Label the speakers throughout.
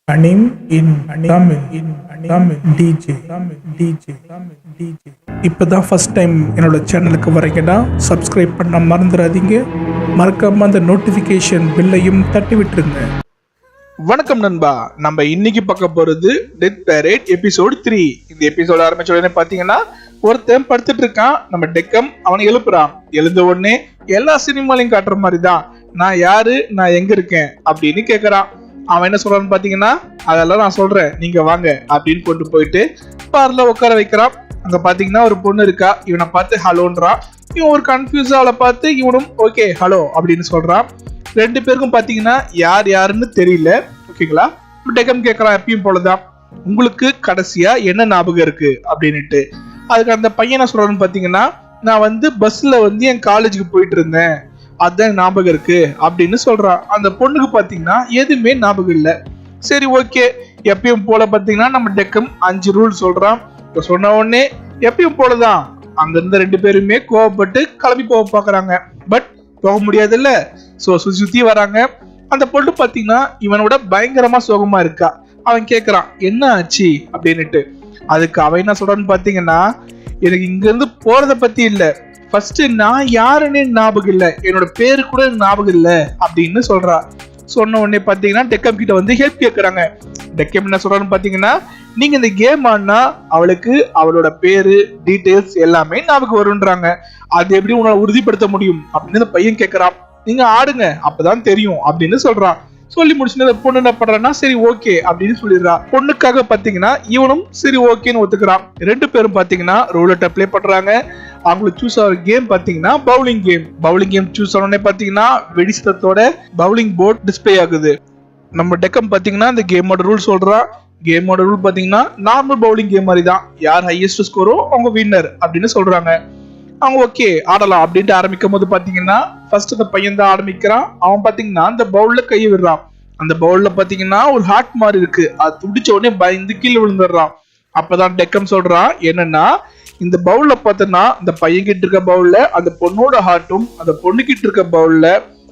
Speaker 1: Anim in Tamil DJ. இப்போதான் first time என்னோட சேனலுக்கு வரீங்கன்னா சப்ஸ்கிரைப் பண்ண மறந்துடாதீங்க. மறக்காம அந்த நோட்டிஃபிகேஷன் பில்லையும் தட்டி விட்டுருங்க.
Speaker 2: வணக்கம் நண்பா, நம்ம இன்னைக்கு பார்க்க போறது டெத் பேரேட் எபிசோட் 3. இந்த எபிசோட் ஆரம்பிச்ச உடனே பாத்தீங்கன்னா ஒருத்தன் படுத்துட்டு இருக்கான். நம்ம டெக்கம் அவனை எழுப்புறான். எழுந்த உடனே எல்லா சினிமாலையும் காட்டுற மாதிரி தான், நான் யாரு, நான் எங்க இருக்கேன் அப்படின்னு கேக்குறான். அவன் என்ன சொல்றான்னு பாத்தீங்கன்னா, அதெல்லாம் நான் சொல்றேன், நீங்க வாங்க அப்படின்னு கொண்டு போயிட்டு பார்ல உட்கார வைக்கிறான். அங்க பாத்தீங்கன்னா ஒரு பொண்ணு இருக்கா. இவனை பார்த்து ஹலோன்றான். இவன் ஒரு கன்ஃபியூஸா அவளை பார்த்து இவனும் ஓகே ஹலோ அப்படின்னு சொல்றான். ரெண்டு பேருக்கும் பாத்தீங்கன்னா யார் யாருன்னு தெரியல. ஓகேங்களா? டெக்கம் கேட்கறான் எப்பயும் போலதான், உங்களுக்கு கடைசியா என்ன ஞாபகம் இருக்கு அப்படின்னுட்டு. அதுக்கு அந்த பையனை சொல்றான்னு பாத்தீங்கன்னா, நான் பஸ்ல என் காலேஜுக்கு போயிட்டு இருந்தேன், அதான் ஞாபகம் இருக்கு அப்படின்னு சொல்றான். அந்த பொண்ணுக்கு பாத்தீங்கன்னா எதுவுமே ஞாபகம் இல்ல. சரி ஓகே, எப்பயும் போல பாத்தீங்கன்னா நம்ம டெக்கம் 5 ரூல் சொல்றான். சொன்ன உடனே எப்பயும் போலதான் அங்க இருந்த ரெண்டு பேருமே கோவப்பட்டு கிளம்பி போக பாக்குறாங்க. பட் போக முடியாது இல்ல. சோ சுத்தி வராங்க. அந்த பொண்ணு பாத்தீங்கன்னா இவனோட பயங்கரமா சோகமா இருக்கா. அவன் கேக்குறான் என்ன ஆச்சு அப்படின்னுட்டு. அதுக்கு அவன் என்ன சொல்றான்னு பாத்தீங்கன்னா, எனக்கு இங்க இருந்து போறத பத்தி இல்ல, ஃபர்ஸ்ட் நான் யாருன்னு ஞாபகம் இல்ல, என்னோட பேரு கூட ஞாபகம் இல்ல அப்படின்னு சொல்றா. சொன்ன உடனே பாத்தீங்கன்னா டெக்கம் கிட்ட ஹெல்ப் கேக்குறாங்க. டெக்கம் என்ன சொல்றான்னு பாத்தீங்கன்னா, நீங்க இந்த கேம் ஆடினா அவளுக்கு அவளோட பேரு டீடைல்ஸ் எல்லாமே ஞாபகம் வரும்ன்றாங்க. அது எப்படி உன்னால உறுதிப்படுத்த முடியும் அப்படின்னு இந்த பையன் கேக்குறான். நீங்க ஆடுங்க அப்பதான் தெரியும் அப்படின்னு சொல்றான். சொல்லி முடிச்சுட்டு பொண்ணு என்ன பண்றான்னா சரி ஓகே அப்படின்னு சொல்லிடுறா. பொண்ணுக்காக பாத்தீங்கன்னா இவனும் சரி ஓகேன்னு ஒத்துக்கிறான். ரெண்டு பேரும் பாத்தீங்கன்னா ரூலெட்டை ப்ளே பண்றாங்க. அவங்களுக்கு சூஸ் ஆகிற கேம் பாத்தீங்கன்னா பவுலிங் கேம் சூஸ் ஆனோடனே பாத்தீங்கன்னா வெடிசத்தோட பவுலிங் போர்ட் டிஸ்பிளே ஆகுது. நம்ம டெக்கம் பாத்தீங்கன்னா இந்த கேமோட ரூல் சொல்றான். கேமோட ரூல் பாத்தீங்கன்னா நார்மல் பவுலிங் கேம் மாதிரி தான், யார் ஹையஸ்ட் ஸ்கோரோ அவங்க வின்னர் அப்படின்னு சொல்றாங்க. அவங்க ஓகே ஆடலாம் அப்படின்ட்டு ஆரம்பிக்கும் போது பாத்தீங்கன்னா ஃபர்ஸ்ட் அந்த பையன் தான் ஆரம்பிக்கிறான். அவன் பாத்தீங்கன்னா அந்த பவுல்ல கையை விடுறான். அந்த பவுல்ல பாத்தீங்கன்னா ஒரு ஹார்ட் மாதிரி இருக்கு. அது துடிச்ச உடனே பயந்து கீழே விழுந்துடுறான். அப்பதான் டெக்கம் சொல்றான் என்னன்னா, இந்த பவுல்ல பார்த்தோன்னா இந்த பையன் கிட்ட இருக்க பவுல்ல அந்த பொண்ணோட ஹார்ட்டும், அந்த பொண்ணு கிட்ட இருக்க பவுல்ல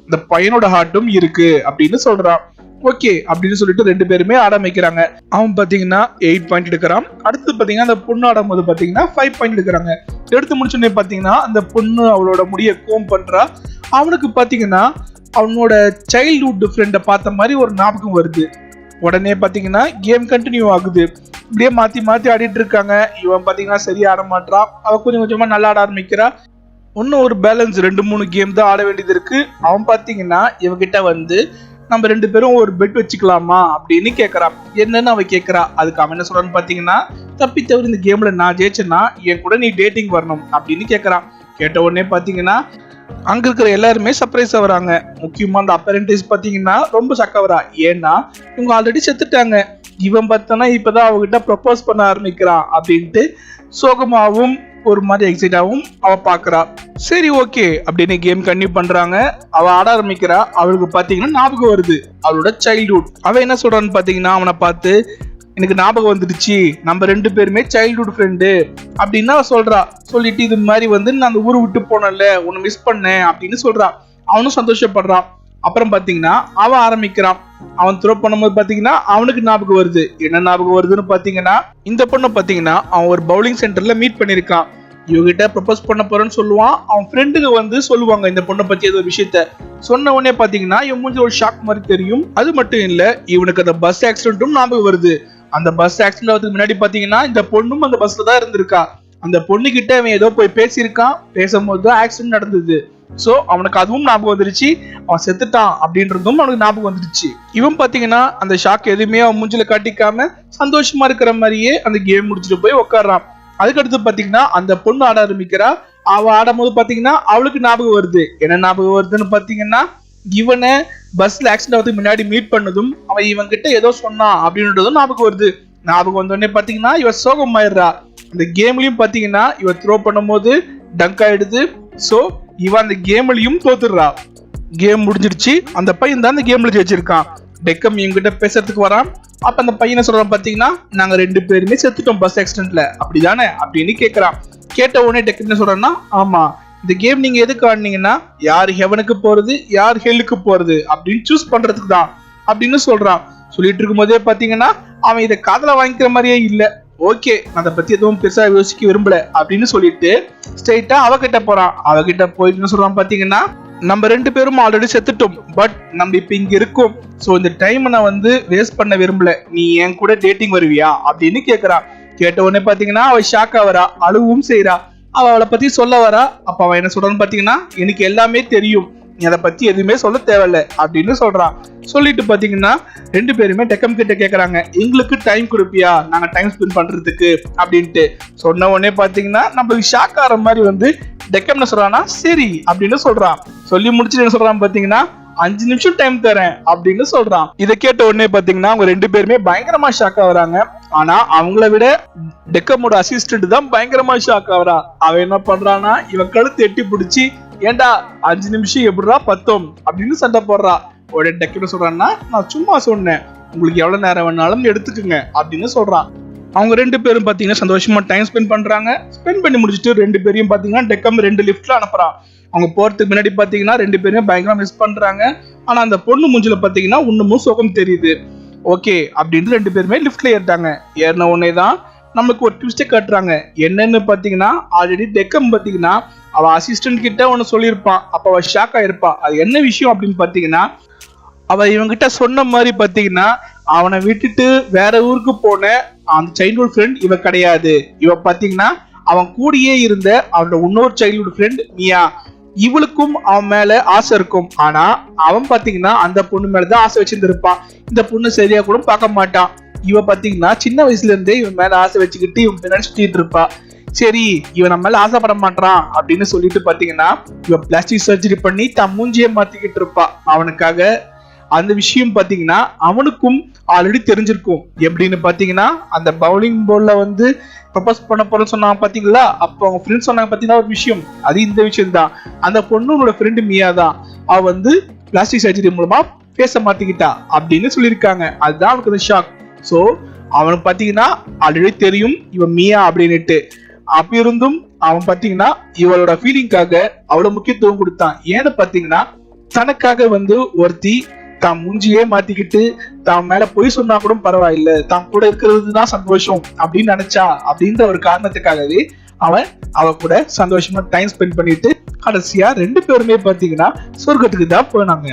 Speaker 2: இந்த பையனோட ஹார்ட்டும் இருக்கு அப்படின்னு சொல்றான். ஓகே அப்படின்னு சொல்லிட்டு ரெண்டு பேருமே ஆரம்பிக்கிறாங்க. அவன் பாத்தீங்கன்னா 8 பாயிண்ட் எடுக்கிறான். அடுத்து பாத்தீங்கன்னா அந்த பொண்ணு ஆடும் போது பாத்தீங்கன்னா 5 பாயிண்ட் எடுக்கிறாங்க. எடுத்து முடிச்சோடனே பாத்தீங்கன்னா அந்த பொண்ணு அவளோட முடிய கோம் பண்றா. அவனுக்கு பாத்தீங்கன்னா அவனோட சைல்ட்ஹுட் ஃப்ரெண்ட பார்த்த மாதிரி ஒரு ஞாபகம் வருது. உடனே பாத்தீங்கன்னா கேம் கண்டினியூ ஆகுது. இப்படியே மாத்தி மாத்தி ஆடிட்டு இருக்காங்க. இவன் பாத்தீங்கன்னா சரியா ஆட மாட்டான். அவ கொஞ்சம் கொஞ்சமா நல்லா ஆட ஆரம்பிக்கிறா. இன்னும் ஒரு பேலன்ஸ் 2-3 கேம் தான் ஆட வேண்டியது இருக்கு. அவன் பாத்தீங்கன்னா இவகிட்ட நம்ம ரெண்டு பேரும் ஒரு பெட் வச்சுக்கலாமா அப்படின்னு கேக்குறான். என்னன்னு அவ கேக்குறா. அதுக்கு அவன் என்ன சொல்றான்னு பாத்தீங்கன்னா, தப்பி தவிர இந்த கேம்ல நான் ஜெயிச்சேன்னா என் கூட நீ டேட்டிங் வரணும் அப்படின்னு கேக்குறான். கேட்ட உடனே பாத்தீங்கன்னா அங்க இருக்கிற எல்லாருமே சர்ப்ரைஸ் ஆகுறாங்க. முக்கியமா அந்த அப்பரண்டிஸ் பாத்தீங்கன்னா ரொம்ப சக்கவரா. ஏன்னா இவங்க ஆல்ரெடி செத்துட்டாங்க. இவன் பார்த்தனா இப்பதான் அவகிட்ட ப்ரொபோஸ் பண்ண ஆரம்பிக்கிறான் அப்படின்ட்டு சோகமாவும் ஒரு மாதிரி எக்ஸைட்டாவும் அவ பாக்குறா. சரி ஓகே அப்படின்னு கேம் கன்டினியூ பண்றாங்க. அவ ஆட ஆரம்பிக்கிறா. அவளுக்கு பாத்தீங்கன்னா ஞாபகம் வருது அவளோட சைல்ட்ஹுட். அவ என்ன சொல்றான்னு பாத்தீங்கன்னா, அவனை பார்த்து எனக்கு ஞாபகம் வந்துடுச்சு, நம்ம ரெண்டு பேருமே சைல்ட்ஹுட் ஃப்ரெண்டு அப்படின்னு அவ சொல்றா. சொல்லிட்டு இது மாதிரி நான் அந்த ஊரை விட்டு போனல, உன்னை மிஸ் பண்ணேன் அப்படின்னு சொல்றான். அவனும் சந்தோஷப்படுறான். அப்புறம் பாத்தீங்கன்னா அவன் ஆரம்பிக்கிறான். அவன் த்ரோ பண்ணும்போது பாத்தீங்கன்னா அவனுக்கு ஞாபகம் வருது. என்ன ஞாபகம் வருதுன்னு பாத்தீங்கன்னா, இந்த பொண்ணை பாத்தீங்கன்னா அவன் ஒரு பவுலிங் சென்டர்ல மீட் பண்ணிருக்கான். இவகிட்ட ப்ரொபோஸ் பண்ண போறேன்னு சொல்லுவான். அவன் ஃப்ரெண்டுக்கு சொல்லுவாங்க இந்த பொண்ணை பத்தி ஏதோ விஷயத்த. சொன்ன உடனே பாத்தீங்கன்னா இவன் மூஞ்சி ஒரு ஷாக் மாதிரி தெரியும். அது மட்டும் இல்ல, இவனுக்கு அந்த பஸ் ஆக்சிடென்ட்டும் ஞாபகம் வருது. அந்த பஸ் ஆக்சிடென்ட் ஆகிறதுக்கு முன்னாடி பாத்தீங்கன்னா இந்த பொண்ணும் அந்த பஸ்ல தான் இருந்திருக்கா. அந்த பொண்ணு கிட்ட அவன் ஏதோ போய் பேசியிருக்கான். பேசும்போது தான் ஆக்சிடென்ட் நடந்தது. சோ அவனுக்கு அதுவும் ஞாபகம் வந்துருச்சு. அவன் செத்துட்டான் அப்படின்றதும் அவனுக்கு ஞாபகம் வந்துருச்சு. இவன் பாத்தீங்கன்னா அந்த ஷாக் எதுவுமே அவன் மூஞ்சில காட்டிக்காம சந்தோஷமா இருக்கிற மாதிரியே அந்த கேம் முடிச்சுட்டு போய் உட்காடுறான். அதுக்கடுத்து பாத்தீங்கன்னா அந்த பொண்ணு ஆட ஆரம்பிக்கிறா. அவ ஆடும் போது பாத்தீங்கன்னா அவளுக்கு ஞாபகம் வருது. என்ன ஞாபகம் வருதுன்னு பாத்தீங்கன்னா, இவனை பஸ்ல ஆக்சிடென்ட் ஆகிறதுக்கு முன்னாடி மீட் பண்ணதும் அவன் இவன் கிட்ட ஏதோ சொன்னான் அப்படின்றதும் ஞாபகம் வருது. ஞாபகம் வந்தோடனே பாத்தீங்கன்னா இவ சோகமாயிடுறா. அந்த கேம்லயும் பாத்தீங்கன்னா இவ த்ரோ பண்ணும் போது டங்க் ஆயிடுது. சோ இவன் அந்த கேம்லயும் தோத்துடுறா. கேம் முடிஞ்சிருச்சு. அந்த பையன் தான் அந்த கேம்ல ஜெயிச்சிருக்கான். டெக்கம் இவங்கிட்ட பேசுறதுக்கு வரான். அப்ப அந்த பையனை சொல்றான் பாத்தீங்கன்னா, நாங்க ரெண்டு பேருமே செத்துட்டோம் பஸ் ஆக்சிடென்ட்ல அப்படிதானே அப்படின்னு கேக்குறான். கேட்ட உடனே டெக்கம் என்ன சொல்றான்னா, ஆமா இந்த கேம் நீங்க எதுக்கு ஆடினீங்கன்னா யார் ஹெவனுக்கு போறது யார் ஹெல்லுக்கு போறது அப்படின்னு சூஸ் பண்றதுக்கு தான் அப்படின்னு சொல்றான். சொல்லிட்டு இருக்கும் போதே பாத்தீங்கன்னா அவன் இதை காதல வாங்கிக்கிற மாதிரியே இல்ல. ஓகே, நான் அதை பத்தி எதுவும் பெருசா யோசிக்க விரும்பல அப்படின்னு சொல்லிட்டு ஸ்ட்ரெயிட்டா அவகிட்ட போறான். அவகிட்ட போயிட்டு சொல்றான் பாத்தீங்கன்னா, நம்ம 2 பேரும் ஆல்ரெடி செத்துட்டோம், பட் நம்ம இப்ப இங்க இருக்கோம். சோ இந்த டைம் நான் வந்து வேஸ்ட் பண்ண விரும்பல, நீ என் கூட டேட்டிங் வருவியா அப்படின்னு கேக்குறான். கேட்ட உடனே பாத்தீங்கன்னா அவ ஷாக் ஆவறா, அழுவும் செய்யறா. அவளை பத்தி சொல்ல வரா. அப்ப அவன் என்ன சொல்றான்னு பாத்தீங்கன்னா, எனக்கு எல்லாமே தெரியும், நீ அதை பத்தி எதுவுமே சொல்ல தேவையில்ல அப்படின்னு சொல்றான். சொல்லிட்டு பாத்தீங்கன்னா 2 பேருமே டெக்கம் கிட்ட கேக்குறாங்க, எங்களுக்கு டைம் கொடுப்பியா, நாங்க டைம் ஸ்பெண்ட் பண்றதுக்கு அப்படின்ட்டு. சொன்ன உடனே பாத்தீங்கன்னா நம்மளுக்கு ஷாக் ஆகிற மாதிரி வந்து டெக்கம் என்ன சொல்றான்னா சரி அப்படின்னு சொல்றான். சொல்லி முடிச்சுட்டு என்ன சொல்றான் பாத்தீங்கன்னா, 5 நிமிஷம் டைம் தரேன் அப்படின்னு சொல்றான். இதை கேட்ட உடனே பாத்தீங்கன்னா அவங்க 2 பேருமே பயங்கரமா ஷாக் ஆகுறாங்க. ஆனா அவங்கள விட டெக்கமோட அசிஸ்டன்ட் தான் பயங்கரமா ஷாக் ஆகுறா. அவன் என்ன பண்றான்னா இவன் கழுத்து எட்டி பிடிச்சி, ஏண்டா 5 நிமிஷம் எப்படிடா பத்தோம் அப்படின்னு சண்டை போடுறா. உடனே டெக்கம் சொல்றான்னா, நான் சும்மா சொன்னேன், உங்களுக்கு எவ்வளவு நேரம் வேணாலும் எடுத்துக்குங்க அப்படின்னு சொல்றான். அவங்க 2 பேரும் பாத்தீங்கன்னா சந்தோஷமா டைம் ஸ்பெண்ட் பண்றாங்க. ஸ்பெண்ட் பண்ணி முடிச்சுட்டு 2 பேரையும் பாத்தீங்கன்னா டெக்கம் 2 லிஃப்ட்ல அனுப்புறான். அவங்க போறதுக்கு முன்னாடி பாத்தீங்கன்னா 2 பேருமே பயங்கரமா மிஸ் பண்றாங்க. ஆனா அந்த பொண்ணு மூஞ்சில பாத்தீங்கன்னா இன்னமும் சோகம் தெரியுது. ஓகே அப்படின்னு 2 பேருமே லிஃப்ட்ல ஏறிட்டாங்க. ஏறின உடனே தான் நமக்கு ஒரு ட்விஸ்டை காட்டுறாங்க. என்னன்னு பாத்தீங்கன்னா, ஆல்ரெடி டெக்கம் பாத்தீங்கன்னா அவ அசிஸ்டன்ட் கிட்ட ஒன்னு சொல்லியிருப்பான். அப்ப அவ ஷாக் ஆயிருப்பா. அது என்ன விஷயம் அப்படின்னு பாத்தீங்கன்னா, அவ இவங்கிட்ட சொன்ன மாதிரி பாத்தீங்கன்னா அவனை விட்டுட்டு வேற ஊருக்கு போன அந்த சைல்ட்ஹுட் ஃப்ரெண்ட் இவ கிடையாது. இவ பாத்தீங்கன்னா அவன் கூடயே இருந்த அவனோட இன்னொரு சைல்ட்ஹுட் ஃப்ரெண்ட் மியா. இவளுக்கும் அவன் மேல ஆசை இருக்கும். ஆனா அவன் பாத்தீங்கன்னா அந்த பொண்ணு மேலதான் ஆசை வச்சிருந்திருப்பான். இந்த பொண்ணு சரியா கூட பார்க்க மாட்டான். இவ பாத்தீங்கன்னா சின்ன வயசுல இருந்தே இவன் மேல ஆசை வச்சுக்கிட்டு இவன் பின்னாடி சுத்திட்டு இருப்பா. சரி, இவன் நம்ம மேல ஆசைப்பட மாட்டான் அப்படின்னு சொல்லிட்டு பாத்தீங்கன்னா இவன் பிளாஸ்டிக் சர்ஜரி பண்ணி தன் மூஞ்சியை மாத்திக்கிட்டு இருப்பா அவனுக்காக. அந்த விஷயம் பாத்தீங்கன்னா அவனுக்கும் ஆல்ரெடி தெரிஞ்சிருக்கும். எப்படின்னு பாத்தீங்கன்னா, அந்த பவுலிங் போர்ட்ல வந்து ப்ரப்போஸ் பண்ண போறேன்னு சொன்னாங்க பாத்தீங்களா, அப்போ அவங்க ஃப்ரெண்ட்ஸ் சொன்னாங்க பாத்தீங்கன்னா ஒரு விஷயம், அது இந்த விஷயம் தான். அந்த பொண்ணோட ஃப்ரெண்டு மியா தான். அவ வந்து பிளாஸ்டிக் சர்ஜரி மூலமா பேச மாத்திக்கிட்டா அப்படின்னு சொல்லியிருக்காங்க. அதுதான் அவனுக்கு ஷாக். சோ அவனுக்கு பாத்தீங்கன்னா ஆல்ரெடி தெரியும் இவன் மியா அப்படின்னுட்டு. அப்படி இருந்தும் அவன் பாத்தீங்கன்னா இவளோட ஃபீலிங்காக அவ்வளவு முக்கியத்துவம் கொடுத்தான். ஏன்னு பாத்தீங்கன்னா, தனக்காக வந்து ஒருத்தி தான் மூஞ்சியே மாத்திக்கிட்டு தான் மேல போய் சொன்னா கூட பரவாயில்ல, தான் கூட இருக்கிறது தான் சந்தோஷம் அப்படின்னு நினைச்சா. அப்படின்ற ஒரு காரணத்துக்காகவே அவன் அவ கூட சந்தோஷமா டைம் ஸ்பெண்ட் பண்ணிட்டு கடைசியா 2 பேருமே பாத்தீங்கன்னா சொர்க்கத்துக்கு தான் போனாங்க.